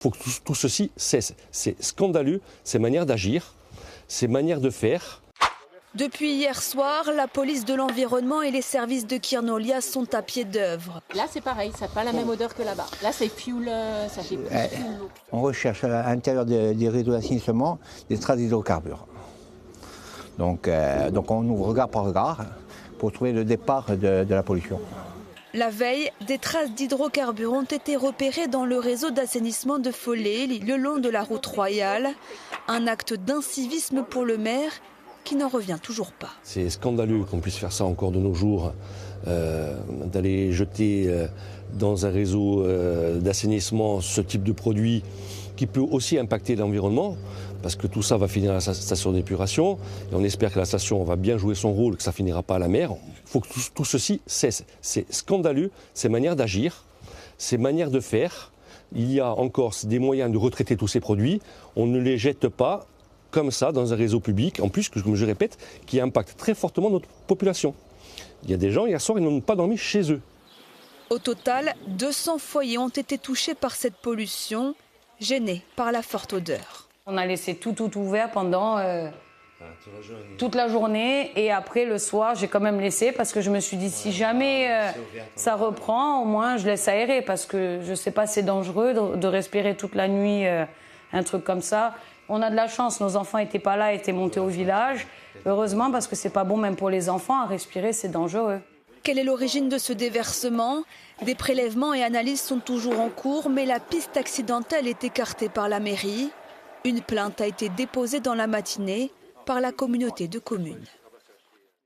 Il faut que tout ceci cesse. C'est scandaleux, ces manières d'agir, ces manières de faire. Depuis hier soir, la police de l'environnement et les services de Kirnolia sont à pied d'œuvre. Là, c'est pareil, ça n'a pas la même odeur que là-bas. Là, c'est fuel, ça fait plus fuel. On recherche à l'intérieur des réseaux d'assainissement des traces d'hydrocarbures. Donc on ouvre regard par regard pour trouver le départ de la pollution. La veille, des traces d'hydrocarbures ont été repérées dans le réseau d'assainissement de Follet, le long de la route royale. Un acte d'incivisme pour le maire qui n'en revient toujours pas. C'est scandaleux qu'on puisse faire ça encore de nos jours, d'aller jeter dans un réseau d'assainissement ce type de produit qui peut aussi impacter l'environnement, parce que tout ça va finir à la station d'épuration, et on espère que la station va bien jouer son rôle, que ça ne finira pas à la mer. Il faut que tout ceci cesse. C'est scandaleux, ces manières d'agir, ces manières de faire. Il y a encore des moyens de retraiter tous ces produits, on ne les jette pas comme ça dans un réseau public, en plus, comme je répète, qui impacte très fortement notre population. Il y a des gens, hier soir, ils n'ont pas dormi chez eux. Au total, 200 foyers ont été touchés par cette pollution, gênés par la forte odeur. On a laissé tout ouvert pendant toute la journée, et après le soir, j'ai quand même laissé parce que je me suis dit si jamais ça reprend, au moins je laisse aérer, parce que je ne sais pas, c'est dangereux de respirer toute la nuit un truc comme ça. On a de la chance, nos enfants n'étaient pas là, étaient montés au village. Heureusement, parce que c'est pas bon même pour les enfants, à respirer, c'est dangereux. Quelle est l'origine de ce déversement? Des prélèvements et analyses sont toujours en cours, mais la piste accidentelle est écartée par la mairie. Une plainte a été déposée dans la matinée par la communauté de communes.